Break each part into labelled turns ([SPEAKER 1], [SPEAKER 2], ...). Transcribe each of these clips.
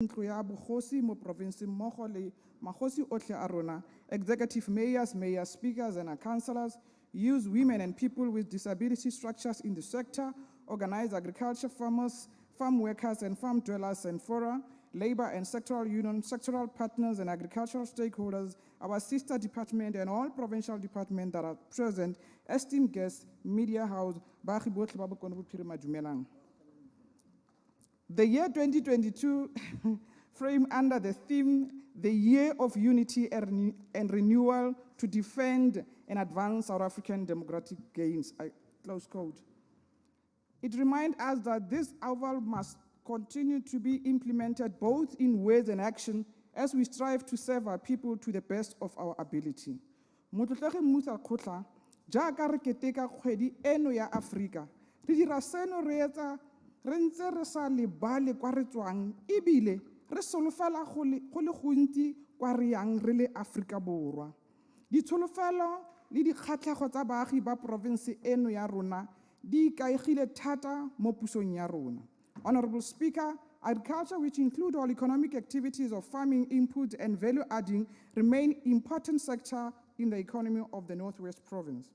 [SPEAKER 1] ntlo ya bogosi mo provinceng mmogo le magosi otlhe a rona, executive mayors, mayor speakers, and our councillors, use women and people with disability structures in the sector, organize agriculture farmers, farm workers and farm dwellers and fora, labor and sectoral unions, sectoral partners and agricultural stakeholders, our sister department and all provincial departments that are present, esteemed guests, media house, baagi botlhe ba bokone bophirima dumelang. The year 2022 framed under the theme, the year of unity and renewal to defend and advance South African democratic gains, close quote. It reminds us that this oval must continue to be implemented both in words and action as we strive to serve our people to the best of our ability. Motlotlege Musa Khotla, jaaka re keteka kgwedi eno ya Afrika, re dira seno re etsa re ntse re sa lebale kwa re tswang ebile re solofela go le gontsi kwa re yang re le Afrika Borwa. Ditsholofelo le dikgatlhego tsa baagi ba province eno ya rona di ikaegile thata mo pusong ya rona. Honorable Speaker, agriculture, which include all economic activities of farming, input, and value adding, remain important sector in the economy of the North West Province.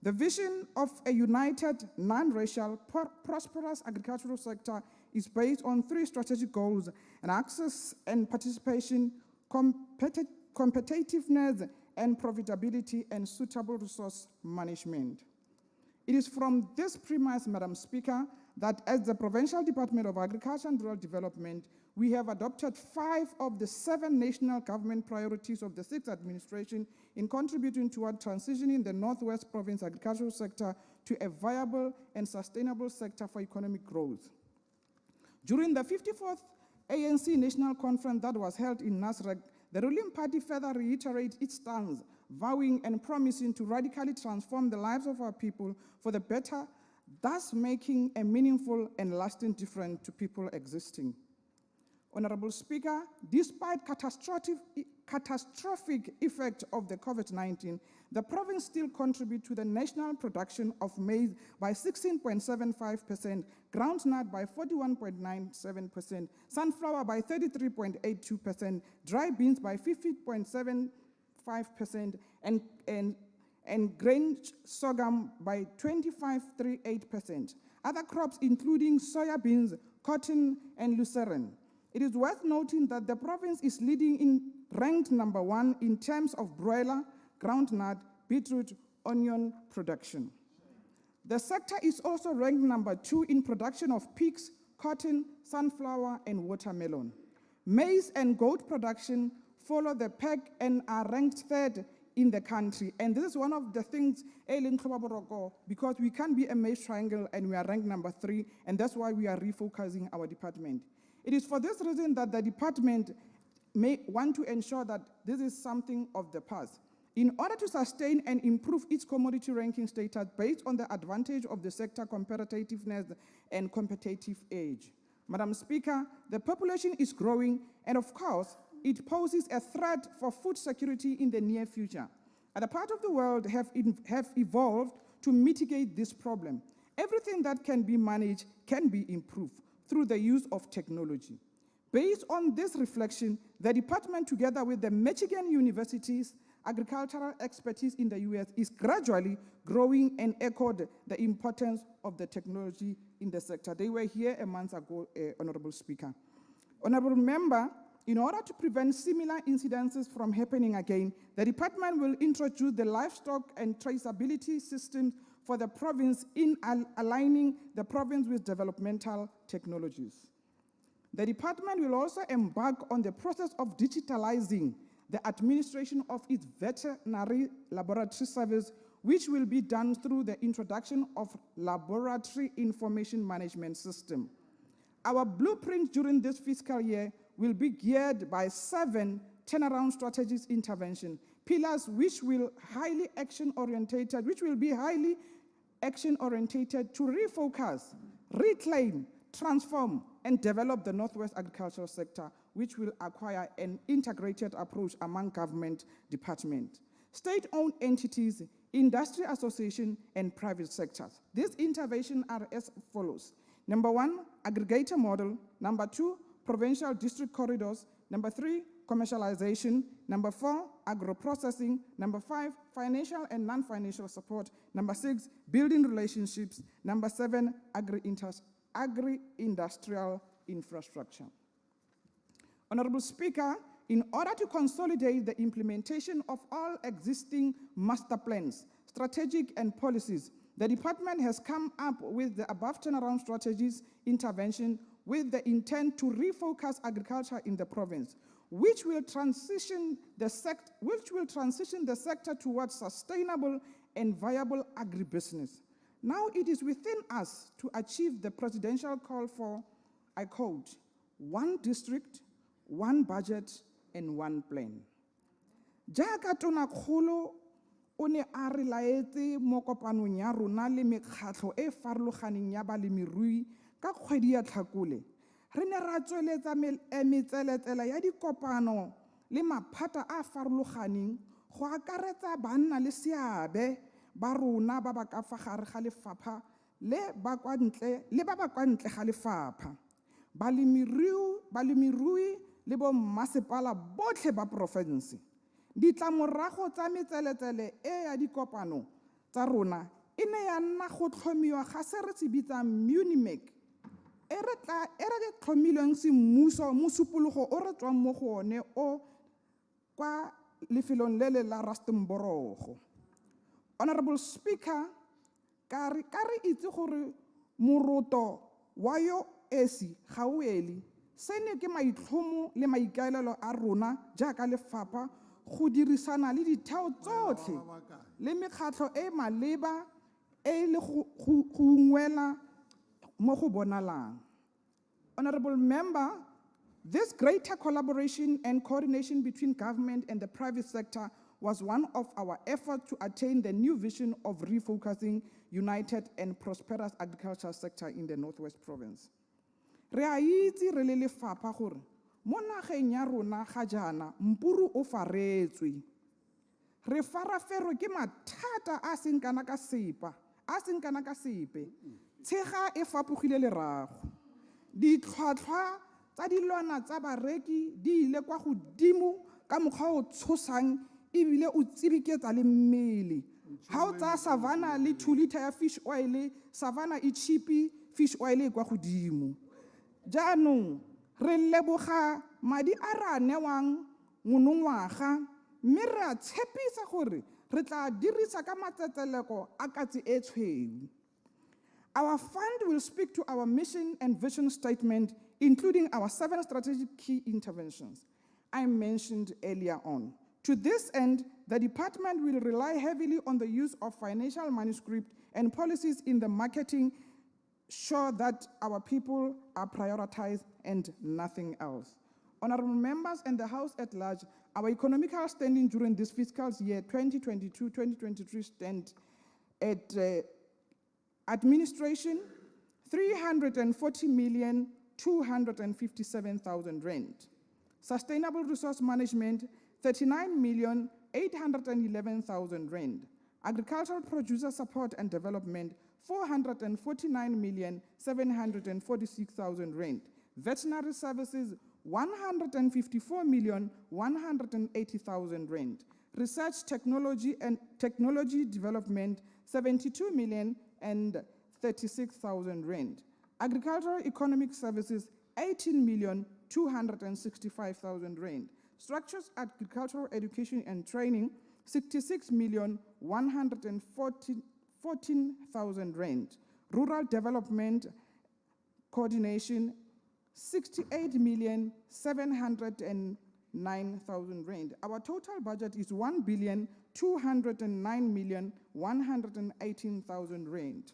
[SPEAKER 1] The vision of a united, non-racial, prosperous agricultural sector is based on 3 strategic goals: and access and participation, competitiveness and profitability, and suitable resource management. It is from this premise, Madam Speaker, that as the Provincial Department of Agriculture and Rural Development, we have adopted 5 of the 7 national government priorities of the 6th administration in contributing toward transitioning the North West Province agricultural sector to a viable and sustainable sector for economic growth. During the 54th ANC National Conference that was held in Nasrec, the ruling party further reiterated its stance, vowing and promising to radically transform the lives of our people for the better, thus making a meaningful and lasting difference to people existing. Honorable Speaker, despite catastrophic effect of the COVID-19, the province still contributes to the national production of maize by 16.75%, groundnut by 41.97%, sunflower by 33.82%, dry beans by 50.75%, and grain sorghum by 25.38%. Other crops including soya beans, cotton, and lucerne. It is worth noting that the province is ranked number 1 in terms of broiler, groundnut, beetroot, onion production. The sector is also ranked number 2 in production of pigs, cotton, sunflower, and watermelon. Maize and goat production follow the pack and are ranked 3rd in the country. And this is one of the things, because we can't be a maize triangle and we are ranked number 3, and that's why we are refocusing our department. It is for this reason that the department may want to ensure that this is something of the past. In order to sustain and improve its commodity ranking status based on the advantage of the sector competitiveness and competitive edge. Madam Speaker, the population is growing, and of course, it poses a threat for food security in the near future. Other parts of the world have evolved to mitigate this problem. Everything that can be managed can be improved through the use of technology. Based on this reflection, the department, together with the Michigan University's agricultural expertise in the US, is gradually growing and echoed the importance of the technology in the sector. They were here a month ago, Honorable Speaker. Honorable Member, in order to prevent similar incidences from happening again, the department will introduce the livestock and traceability system for the province in aligning the province with developmental technologies. The department will also embark on the process of digitalizing the administration of its veterinary laboratory service, which will be done through the introduction of laboratory information management system. Our blueprint during this fiscal year will be geared by 7 turnaround strategies intervention pillars, which will be highly action-orientated to refocus, reclaim, transform, and develop the Northwest agricultural sector, which will acquire an integrated approach among government departments, state-owned entities, industry association, and private sectors. These interventions are as follows. Number 1, aggregator model. Number 2, provincial district corridors. Number 3, commercialization. Number 4, agro-processing. Number 5, financial and non-financial support. Number 6, building relationships. Number 7, agri-industrial infrastructure. Honorable Speaker, in order to consolidate the implementation of all existing master plans, strategic and policies, the department has come up with the above turnaround strategies intervention with the intent to refocus agriculture in the province, which will transition the sector towards sustainable and viable agribusiness. Now it is within us to achieve the presidential call for, I quote, one district, one budget, and one plan. Jaaka Tona Kgolo o ne a re laetse mo kopanong ya rona le mekgatlho e farologaneng ya balemirui ka kgwedi ya Tlhakole, re ne ra tsweletsa metseletsela ya dikopano le maphata a farologaneng go akaretsa banna le seabe ba rona ba ba ka fa gare ga lefapha le ba kwa ntle ga lefapha, balemirui le bo mmasepala botlhe ba province. Ditlamorago tsa metseletsele e ya dikopano tsa rona e ne ya nna go tlhomiwa ga se re se bitsang Munimec e re tlhomilweng semmuso mosupologo o re tswang mo go one o kwa lefelong le le la Rustenburg. Honorable Speaker, ka re itse gore moroto wa yo esi ga o eli, seno ke maitlhomo le maikaelelo a rona jaaka lefapha go dirisana le ditheo tsotlhe le mekgatlho e maleba e le go ungwela mo go bonalang. Honorable Member, this greater collaboration and coordination between government and the private sector was one of our efforts to attain the new vision of refocusing united and prosperous agricultural sector in the Northwest Province. Re a itse re le lefapha gore mo nageng ya rona ga jaana mpuru o faretswe. Re faraferwe ke mathata a seng kana ka sepe. Tshega e fapogile lerago. Ditlhwatlhwa tsa dilwana tsa bareki di ile kwa godimo ka mokgwa o tshosang ebile o tsibiketsa le mmele. Ha o tsa savana le 2 liter ya fish oil, savana e cheapi, fish oil e kwa godimo. Jaanong re leboga madi a re a newang monongwaga mme re a tshepisa gore re tla dirisa ka matsetseleko a katse e tshweu. Our fund will speak to our mission and vision statement, including our 7 strategic key interventions I mentioned earlier on. To this end, the department will rely heavily on the use of financial manuscript and policies in the marketing, sure that our people are prioritized and nothing else. Honorable members and the House at large, our economical standing during this fiscal year 2022-2023 stand at administration 340,257,000 rand. Sustainable resource management 39,811,000 rand. Agricultural producer support and development 449,746,000 rand. Veterinary services 154,180,000 rand. Research, technology and technology development 72,036,000 rand. Agricultural economic services 18,265,000 rand. Structures, agricultural education and training 66,114,000 rand. Rural development coordination 68,709,000 rand. Our total budget is 1,209,118,000 rand.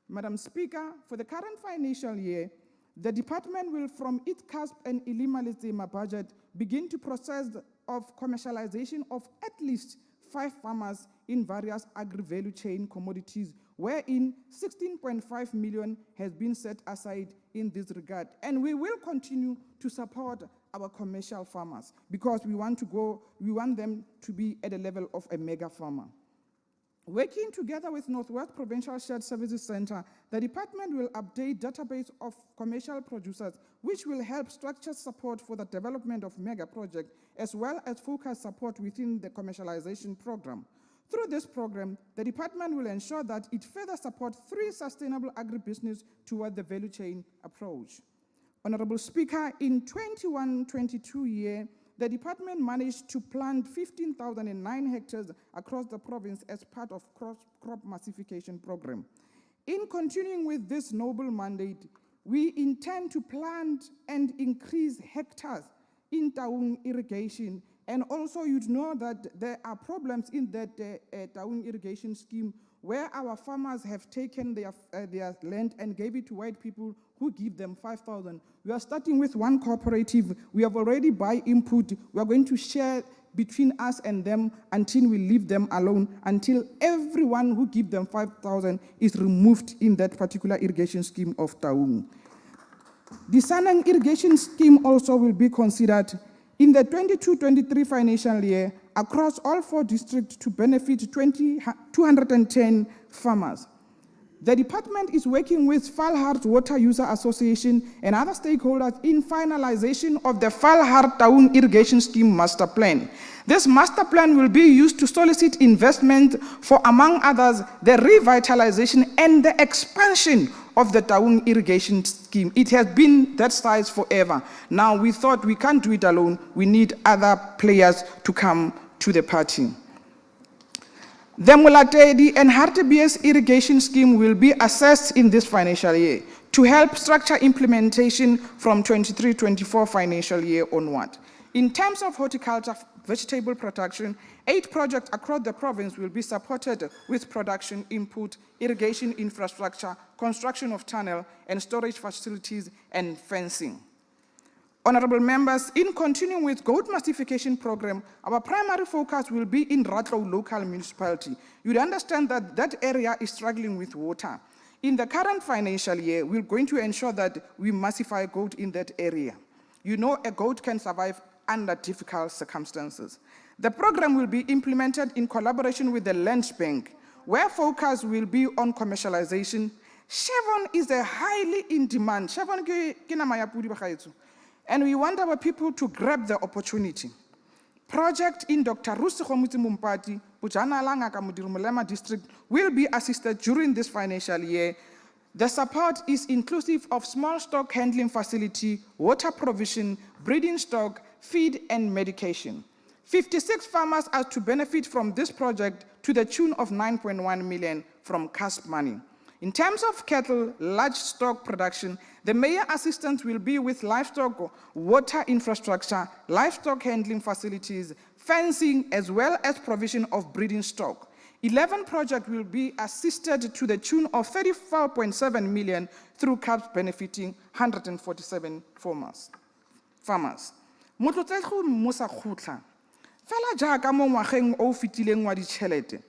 [SPEAKER 1] Madam Speaker, for the current financial year, the department will, from its CASP and Ilimalitsima budget, begin to process of commercialization of at least 5 farmers in various agri-value chain commodities, wherein 16.5 million has been set aside in this regard. And we will continue to support our commercial farmers because we want them to be at the level of a mega farmer. Working together with North West Provincial Shared Services Center, the department will update database of commercial producers, which will help structure support for the development of mega projects, as well as focus support within the commercialization program. Through this program, the department will ensure that it further supports 3 sustainable agribusiness toward the value chain approach. Honorable Speaker, in 21-22 year, the department managed to plant 15,009 hectares across the province as part of crop massification program. In continuing with this noble mandate, we intend to plant and increase hectares in Taung irrigation. And also you'd know that there are problems in that Taung irrigation scheme where our farmers have taken their land and gave it to white people who give them 5,000. We are starting with one cooperative. We have already buy input. We are going to share between us and them until we leave them alone, until everyone who give them 5,000 is removed in that particular irrigation scheme of Taung. The Sanang irrigation scheme also will be considered in the 22-23 financial year across all 4 districts to benefit 210 farmers. The department is working with Falhart Water User Association and other stakeholders in finalization of the Falhart Taung Irrigation Scheme Master Plan. This master plan will be used to solicit investment for, among others, the revitalization and the expansion of the Taung Irrigation Scheme. It has been that size forever. Now we thought we can't do it alone. We need other players to come to the party. The Mulatedi and Hartebees irrigation scheme will be assessed in this financial year to help structure implementation from 23-24 financial year onward. In terms of horticulture, vegetable production, 8 projects across the province will be supported with production input, irrigation infrastructure, construction of tunnel and storage facilities, and fencing. Honorable members, in continuing with goat massification program, our primary focus will be in Ratlow local municipality. You'd understand that that area is struggling with water. In the current financial year, we're going to ensure that we massify goat in that area. You know a goat can survive under difficult circumstances. The program will be implemented in collaboration with the Land Bank, where focus will be on commercialization. Chevron is a highly in demand. Chevron ke nama ya pudi ba gaetsho. And we want our people to grab the opportunity. Project in Dr. Rusi Khomutsi Mumpati, Bujana Langaka Mudirumulema district will be assisted during this financial year. The support is inclusive of small stock handling facility, water provision, breeding stock, feed, and medication. 56 farmers are to benefit from this project to the tune of 9.1 million from CASP money. In terms of cattle, large stock production, the mayor assistance will be with livestock, water infrastructure, livestock handling facilities, fencing, as well as provision of breeding stock. 11 projects will be assisted to the tune of 34.7 million through CAPS benefiting 147 farmers. Motlotlego Musa Khutla, fela jaaka mo ngwageng o fitileng wa ditšhelete,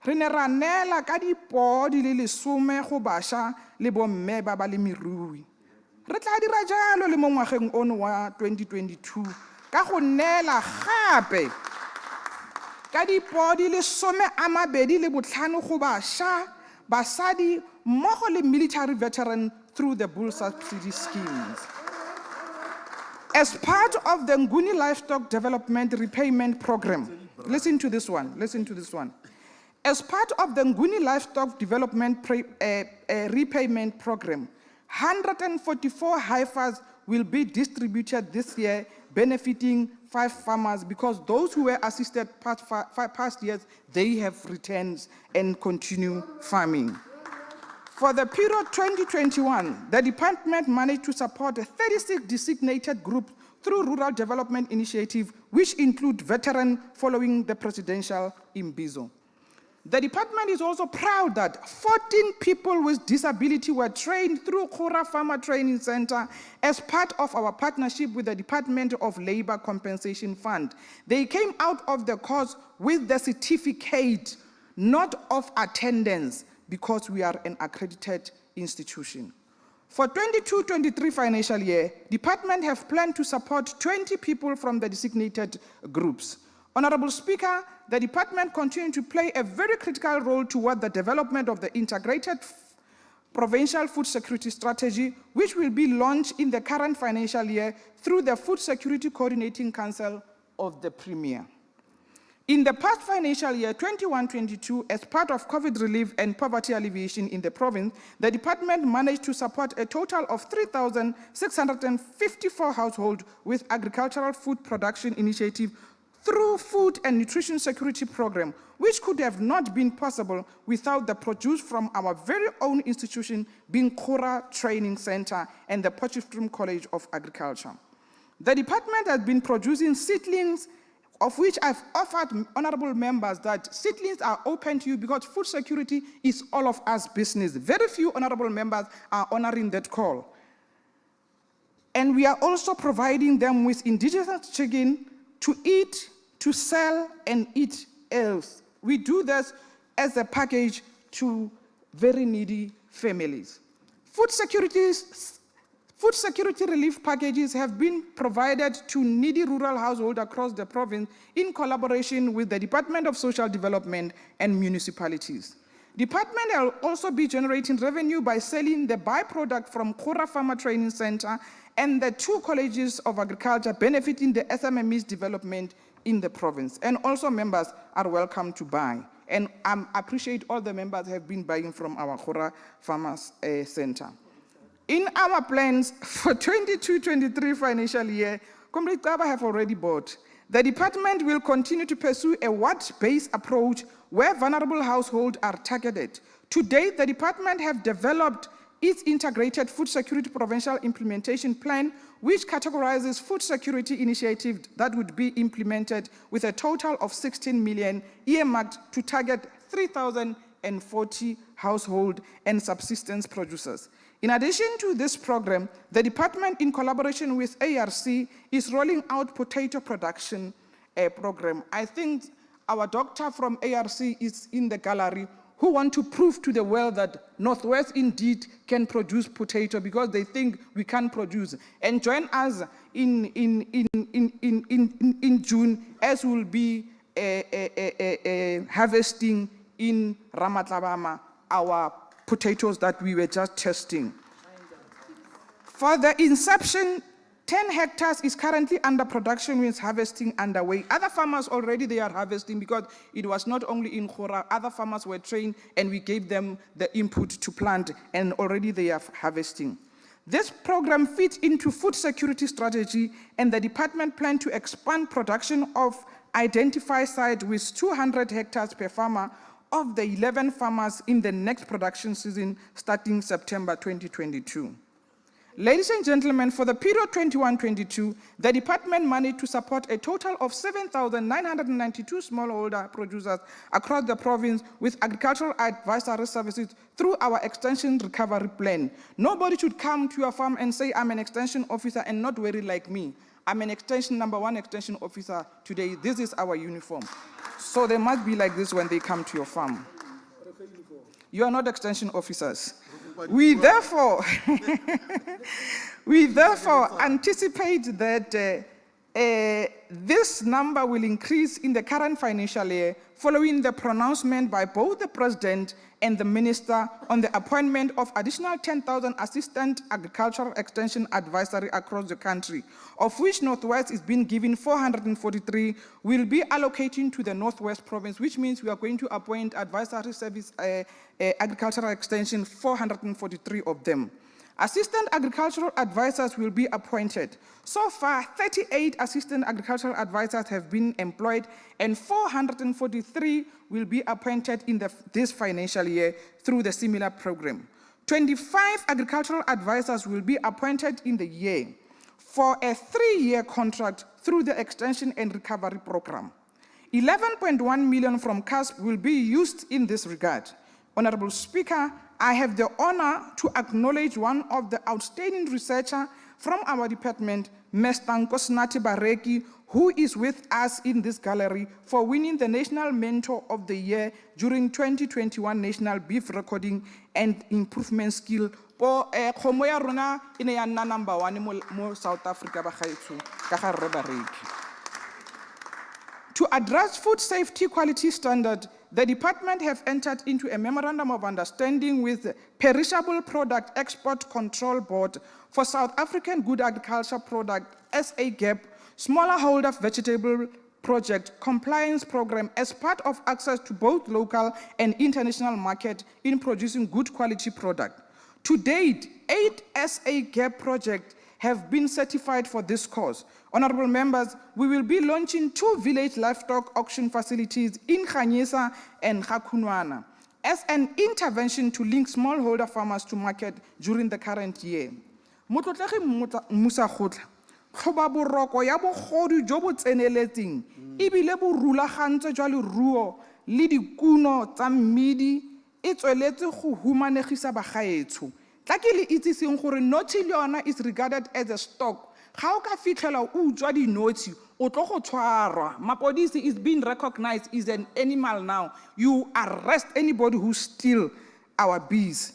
[SPEAKER 1] re ne ra neela ka dipodi le lesome go bašwa le bomme ba balemirui. Re tla dira jalo le mo ngwageng ono wa 2022 ka go neela gape ka dipodi le 25 go bašwa, basadi mmogo le military veteran through the bull subsidy schemes. As part of the Nguni Livestock Development Repayment Program, listen to this one. As part of the Nguni Livestock Development Repayment Program, 144 heifers will be distributed this year, benefiting 5 farmers, because those who were assisted past years, they have returned and continue farming. For the period 2021, the department managed to support 36 designated groups through Rural Development Initiative, which include veterans following the presidential imbizo. The department is also proud that 14 people with disability were trained through Khura Farmer Training Center as part of our partnership with the Department of Labor Compensation Fund. They came out of the course with the certificate, not of attendance, because we are an accredited institution. For 22-23 financial year, department have planned to support 20 people from the designated groups. Honorable Speaker, the department continues to play a very critical role toward the development of the integrated provincial food security strategy, which will be launched in the current financial year through the Food Security Coordinating Council of the Premier. In the past financial year, 21-22, as part of COVID relief and poverty alleviation in the province, the department managed to support a total of 3,654 households with agricultural food production initiative through Food and Nutrition Security Program, which could have not been possible without the produce from our very own institution, being Kora Training Center and the Potchefstroom College of Agriculture. The department has been producing seedlings, of which I've offered honorable members that seedlings are open to you because food security is all of us business. Very few honorable members are honoring that call. And we are also providing them with indigenous chicken to eat, to sell, and eat else. We do this as a package to very needy families. Food security relief packages have been provided to needy rural households across the province in collaboration with the Department of Social Development and municipalities. Department will also be generating revenue by selling the byproduct from Kora Farmer Training Center and the 2 colleges of agriculture, benefiting the SMMEs development in the province. And also members are welcome to buy. And I appreciate all the members have been buying from our Kora Farmers Center. In our plans for 22-23 financial year, Comrade Kaba have already bought. The department will continue to pursue a ward-based approach where vulnerable households are targeted. To date, the department have developed its integrated food security provincial implementation plan, which categorizes food security initiatives that would be implemented with a total of 16 million earmarked to target 3,040 household and subsistence producers. In addition to this program, the department, in collaboration with ARC, is rolling out potato production program. I think our doctor from ARC is in the gallery who want to prove to the world that Northwest indeed can produce potato because they think we can produce. And join us in June as we'll be harvesting in Ramatlabama our potatoes that we were just testing. For the inception, 10 hectares is currently under production with harvesting underway. Other farmers already they are harvesting because it was not only in Kora, other farmers were trained and we gave them the input to plant and already they are harvesting. This program fits into food security strategy and the department plans to expand production of identified sites with 200 hectares per farmer of the 11 farmers in the next production season starting September 2022. Ladies and gentlemen, for the period 21-22, the department managed to support a total of 7,992 smallholder producers across the province with agricultural advisory services through our extension recovery plan. Nobody should come to your farm and say, I'm an extension officer and not very like me. I'm an number 1 extension officer today. This is our uniform. So they must be like this when they come to your farm. You are not extension officers. We therefore anticipate that this number will increase in the current financial year following the pronouncement by both the President and the Minister on the appointment of additional 10,000 Assistant Agricultural Extension Advisory across the country, of which Northwest is being given 443, will be allocating to the Northwest Province, which means we are going to appoint Advisory Service Agricultural Extension, 443 of them. Assistant agricultural advisors will be appointed. So far, 38 assistant agricultural advisors have been employed and 443 will be appointed in this financial year through the similar program. 25 agricultural advisors will be appointed in the year for a 3-year contract through the Extension and Recovery Program. 11.1 million from CASP will be used in this regard. Honorable Speaker, I have the honor to acknowledge one of the outstanding researchers from our department, Mr. Nkosinathi Bareki, who is with us in this gallery for winning the National Mentor of the Year during 2021 National Beef Recording and Improvement Skill. Khomo ya rona e ne ya nna number 1 mo South Africa ba gaetsho ka ga Rre Bareki. To address food safety quality standard, the department have entered into a memorandum of understanding with the Perishable Product Export Control Board for South African Good Agriculture Product SA GAP Smallholder Vegetable Project Compliance Program as part of access to both local and international market in producing good quality product. To date, 8 SA GAP projects have been certified for this cause. Honorable members, we will be launching 2 village livestock auction facilities in Khanyisa and Khakunwana as an intervention to link smallholder farmers to market during the current year. Motlotlegi Musa Khotla, tlhoba boroko ya bogodu jo bo tseneletseng ebile bo rulagantse jwa leruo le dikuno tsa mmidi e tsweletse go humanegisa bagaetsho. Tla ke le itsiseng gore nothi le yona is regarded as a stock. Ga o ka fitlhela o utswa dinothi o tlo go tshwarwa. Mapodisi is being recognized as an animal now. You arrest anybody who steals our bees.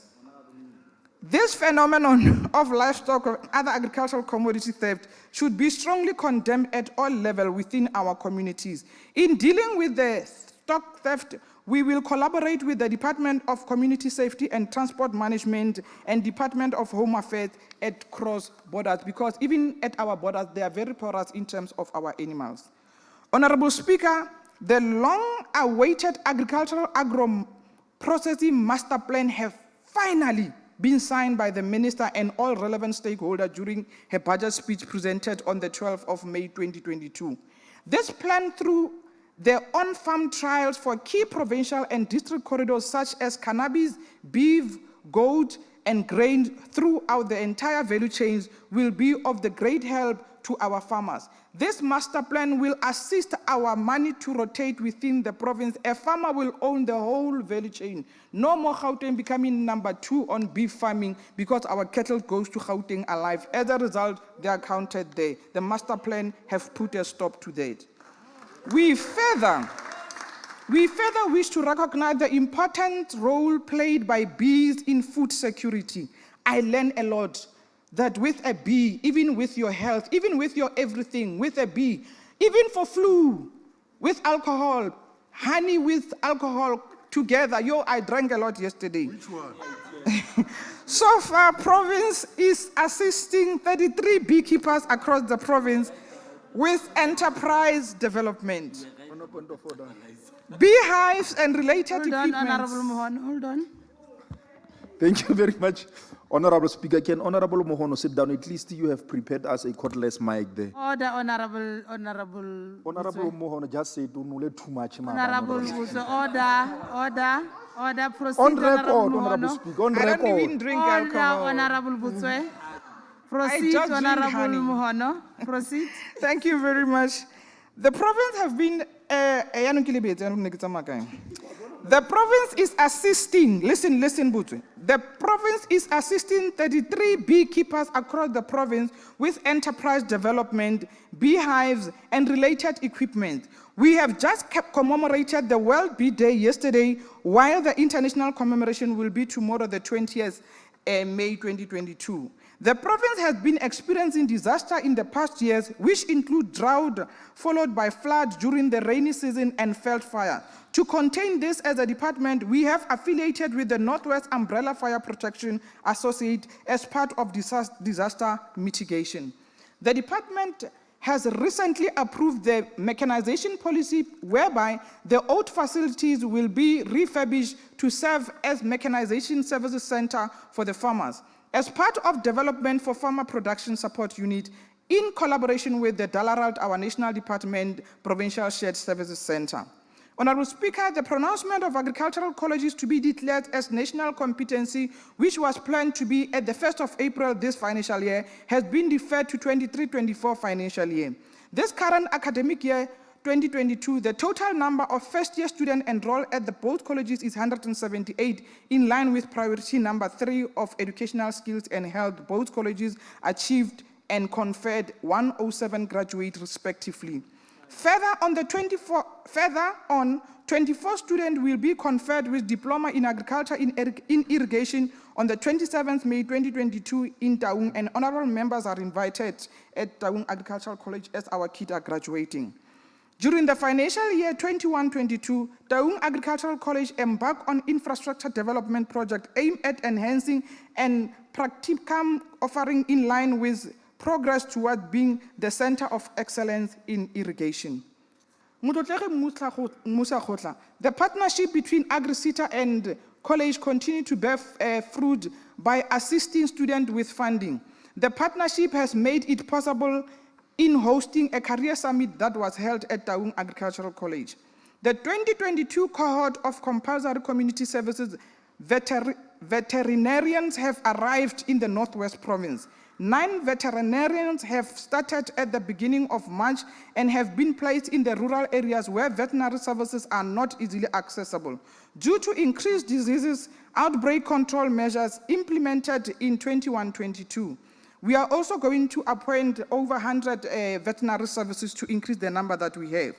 [SPEAKER 1] This phenomenon of livestock or other agricultural commodity theft should be strongly condemned at all levels within our communities. In dealing with the stock theft, we will collaborate with the Department of Community Safety and Transport Management and Department of Home Affairs at cross borders, because even at our borders, they are very porous in terms of our animals. Honorable Speaker, the long-awaited agricultural agro-processing master plan have finally been signed by the Minister and all relevant stakeholders during her budget speech presented on the 12th of May 2022. This plan, through the on-farm trials for key provincial and district corridors such as cannabis, beef, goat, and grain throughout the entire value chains, will be of the great help to our farmers. This master plan will assist our money to rotate within the province. A farmer will own the whole value chain. No more Gauteng becoming number 2 on beef farming because our cattle goes to Gauteng alive. As a result, they are counted there. The master plan have put a stop to that. We further wish to recognize the important role played by bees in food security. I learned a lot that with a bee, even with your health, even with your everything, with a bee, even for flu, with alcohol, honey with alcohol together. I drank a lot yesterday.
[SPEAKER 2] Which one?
[SPEAKER 1] So far, province is assisting 33 beekeepers across the province with enterprise development. Beehives and related equipment.
[SPEAKER 3] Honorable Mohono, hold on.
[SPEAKER 2] Thank you very much, Honorable Speaker. Can Honorable Mohono sit down? At least you have prepared us a cordless mic there.
[SPEAKER 3] Order, Honorable
[SPEAKER 2] Honorable Mohono, just say don't too much.
[SPEAKER 3] Honorable order, proceed.
[SPEAKER 2] On record,
[SPEAKER 3] Honorable
[SPEAKER 2] Honorable
[SPEAKER 3] Mohono.
[SPEAKER 2] Speaker, on
[SPEAKER 1] I don't even
[SPEAKER 2] record.
[SPEAKER 1] drink
[SPEAKER 3] Order,
[SPEAKER 1] alcohol.
[SPEAKER 3] Honorable Butswe. Proceed,
[SPEAKER 1] just drink
[SPEAKER 3] Honorable
[SPEAKER 1] honey.
[SPEAKER 3] Mohono. Proceed.
[SPEAKER 1] Thank you very much. The province have been, the province is assisting, listen, Butwe. The province is assisting 33 beekeepers across the province with enterprise development, beehives, and related equipment. We have just commemorated the World Bee Day yesterday, while the international commemoration will be tomorrow, the 20th May 2022. The province has been experiencing disaster in the past years, which include drought followed by flood during the rainy season and veld fire. To contain this as a department, we have affiliated with the North West Umbrella Fire Protection Associate as part of disaster mitigation. The department has recently approved the mechanization policy whereby the old facilities will be refurbished to serve as mechanization services center for the farmers. As part of development for farmer production support unit, in collaboration with the Dalaralt, our national department, Provincial Shared Services Center. Honorable Speaker, the pronouncement of agricultural colleges to be declared as national competency, which was planned to be at the 1st of April this financial year, has been deferred to 23-24 financial year. This current academic year, 2022, the total number of first-year students enrolled at the both colleges is 178, in line with priority number 3 of educational skills and health. Both colleges achieved and conferred 107 graduates respectively. Further on, 24 students will be conferred with diploma in agriculture in irrigation on the 27th May 2022 in Taung, and honorable members are invited at Taung Agricultural College as our kids are graduating. During the financial year 21-22, Taung Agricultural College embarked on infrastructure development project aimed at enhancing and practicum offering in line with progress toward being the center of excellence in irrigation. The partnership between AgriCita and college continue to bear fruit by assisting students with funding. The partnership has made it possible in hosting a career summit that was held at Taung Agricultural College. The 2022 cohort of compulsory community services veterinarians have arrived in the North West Province. 9 veterinarians have started at the beginning of March and have been placed in the rural areas where veterinary services are not easily accessible. Due to increased diseases outbreak control measures implemented in 21-22, we are also going to appoint over 100 veterinary services to increase the number that we have.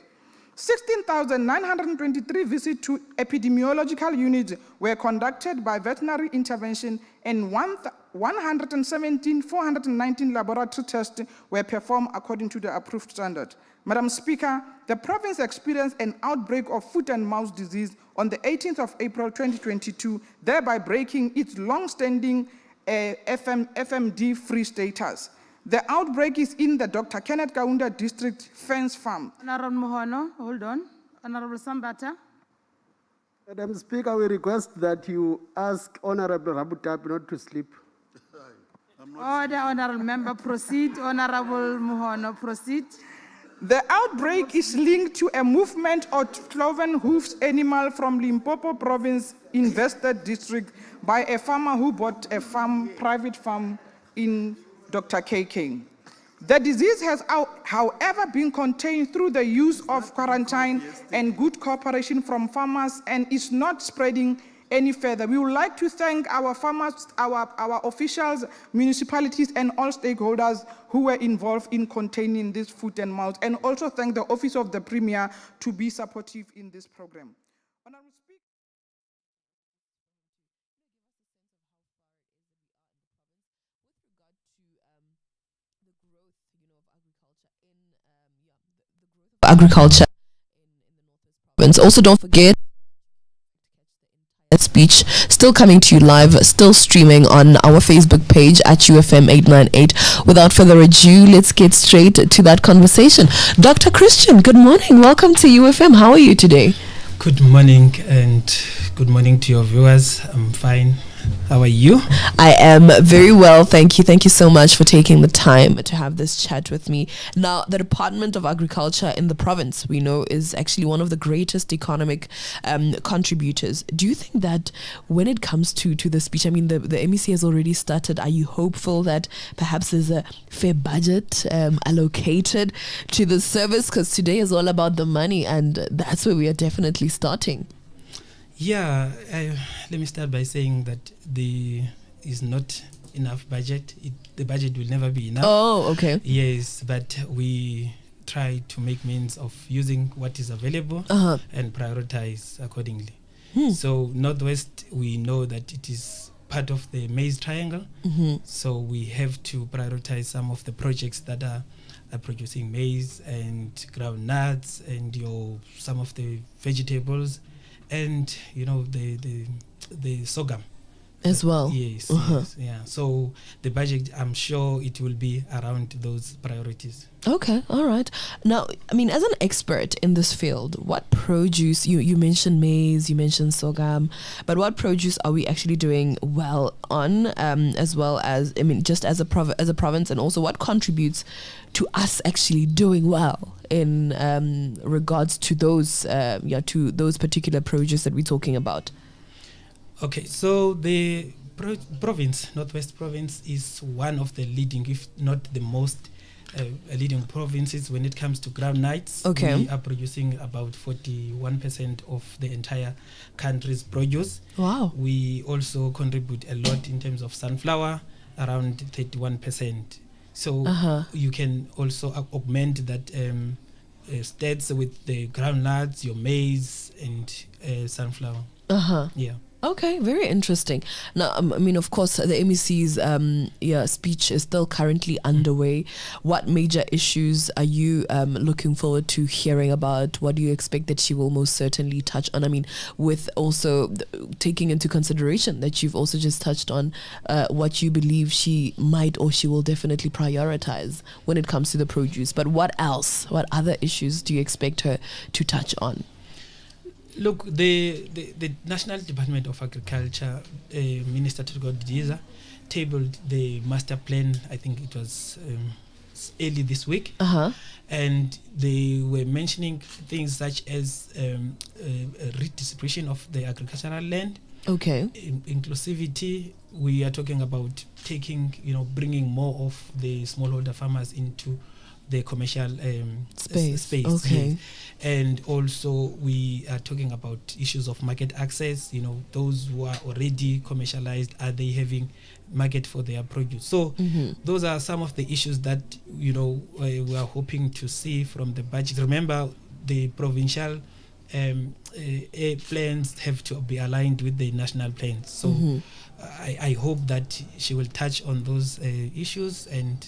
[SPEAKER 1] 16,923 visits to epidemiological units were conducted by veterinary intervention, and 117,419 laboratory tests were performed according to the approved standard. Madam Speaker, the province experienced an outbreak of foot and mouth disease on the 18th of April 2022, thereby breaking its long-standing FMD-free status. The outbreak is in the Dr. Kenneth Kaunda District Fence Farm.
[SPEAKER 3] Honorable Mohono, hold on. Honorable Mmabatho.
[SPEAKER 4] Madam Speaker, we request that you ask Honorable Rabutapi not to sleep.
[SPEAKER 3] Order, Honorable Member, proceed. Honorable Mohono, proceed.
[SPEAKER 1] The outbreak is linked to a movement of cloven hoofs animal from Limpopo Province invested district by a farmer who bought a farm, private farm in Dr. KK. The disease has, however, been contained through the use of quarantine and good cooperation from farmers and is not spreading any further. We would like to thank our farmers, our officials, municipalities, and all stakeholders who were involved in containing this foot and mouth, and also thank the Office of the Premier to be supportive in this program. Honorable Speaker.
[SPEAKER 5] Agriculture in the North West Province. Also, don't forget speech still coming to you live, still streaming on our Facebook page at UFM 898. Without further ado, let's get straight to that conversation. Dr. Christian, good morning. Welcome to UFM. How are you today?
[SPEAKER 6] Good morning, and good morning to your viewers. I'm fine. How are you?
[SPEAKER 5] I am very well, thank you. Thank you so much for taking the time to have this chat with me. Now, the Department of Agriculture in the province, we know, is actually one of the greatest economic contributors. Do you think that when it comes to the speech, I mean, the MEC has already started, are you hopeful that perhaps there's a fair budget allocated to the service? Because today is all about the money, and that's where we are definitely starting.
[SPEAKER 6] Yeah, let me start by saying that there is not enough budget. The budget will never be enough.
[SPEAKER 5] Oh, okay.
[SPEAKER 6] Yes, but we try to make means of using what is available and prioritize accordingly. So Northwest, we know that it is part of the maize triangle. So we have to prioritize some of the projects that are producing maize and groundnuts and some of the vegetables. And the sorghum
[SPEAKER 5] as well.
[SPEAKER 6] Yes, yes, yeah. So the budget, I'm sure it will be around those priorities.
[SPEAKER 5] Okay, all right. Now, I mean, as an expert in this field, what produce, you mentioned maize, you mentioned sorghum, but what produce are we actually doing well on, as well as, I mean, just as a province, and also what contributes to us actually doing well in regards to those particular produce that we're talking about?
[SPEAKER 6] Okay, so the province, Northwest Province, is one of the leading, if not the most leading provinces when it comes to groundnuts.
[SPEAKER 5] Okay.
[SPEAKER 6] We are producing about 41% of the entire country's produce.
[SPEAKER 5] Wow.
[SPEAKER 6] We also contribute a lot in terms of sunflower, around 31%. So you can also augment that stats with the groundnuts, your maize, and sunflower. Yeah.
[SPEAKER 5] Okay, very interesting. Now, I mean, of course, the MEC's speech is still currently underway. What major issues are you looking forward to hearing about? What do you expect that she will most certainly touch on? I mean, with also taking into consideration that you've also just touched on what you believe she might or she will definitely prioritize when it comes to the produce. But what else? What other issues do you expect her to touch on?
[SPEAKER 6] Look, the National Department of Agriculture, Minister Diza, tabled the master plan. I think it was early this week, and they were mentioning things such as redistribution of the agricultural land.
[SPEAKER 5] Okay.
[SPEAKER 6] Inclusivity. We are talking about bringing more of the smallholder farmers into the commercial space.
[SPEAKER 5] Okay.
[SPEAKER 6] Yes. And also we are talking about issues of market access. Those who are already commercialized, are they having market for their produce? So those are some of the issues that we are hoping to see from the budget. Remember, the provincial plans have to be aligned with the national plans. So I hope that she will touch on those issues. And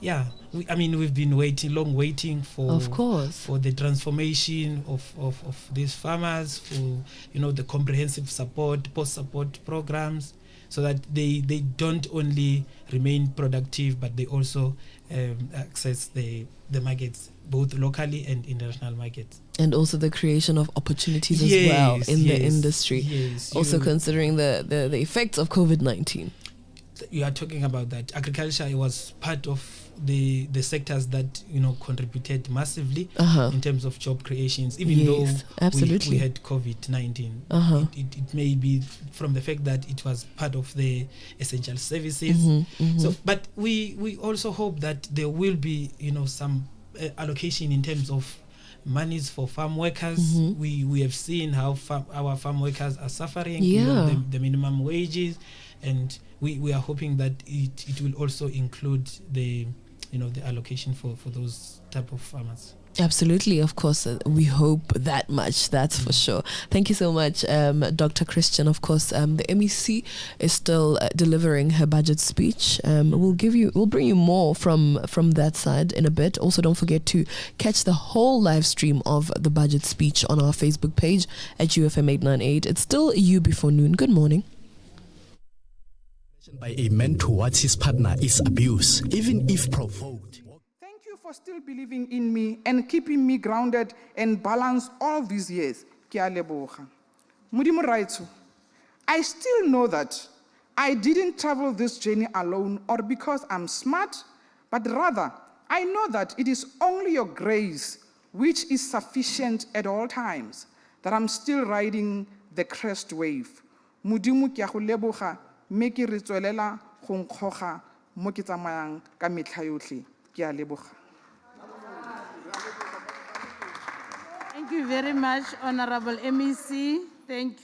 [SPEAKER 6] yeah, we've been long waiting for,
[SPEAKER 5] of course,
[SPEAKER 6] for the transformation of these farmers, for the comprehensive support, post-support programs, so that they don't only remain productive, but they also access the markets, both locally and international markets.
[SPEAKER 5] And also the creation of opportunities as well in the industry.
[SPEAKER 6] Yes,
[SPEAKER 5] also considering the effects of COVID-19.
[SPEAKER 6] You are talking about that. Agriculture was part of the sectors that contributed massively in terms of job creations, even though we had COVID-19. It may be from the fact that it was part of the essential services. So, but we also hope that there will be some allocation in terms of monies for farm workers. We have seen how our farm workers are suffering, the minimum wages, and we are hoping that it will also include the allocation for those type of farmers.
[SPEAKER 5] Absolutely, of course, we hope that much, that's for sure. Thank you so much, Dr. Christian. Of course, the MEC is still delivering her budget speech. We'll bring you more from that side in a bit. Also, don't forget to catch the whole live stream of the budget speech on our Facebook page at UFM 898. It's still You Before Noon. Good morning.
[SPEAKER 7] By a man towards his partner is abuse, even if provoked.
[SPEAKER 1] Thank you for still believing in me and keeping me grounded and balanced all these years. Ke a leboga. Modimo raitso, I still know that I didn't travel this journey alone or because I'm smart, but rather I know that it is only your grace which is sufficient at all times, that I'm still riding the crest wave. Modimo ke a go leboga, me ke re tswelela go nkgoga mo ke tsamayang ka metlha yotlhe. Ke a leboga.
[SPEAKER 3] Thank you very much, Honorable MEC. Thank you.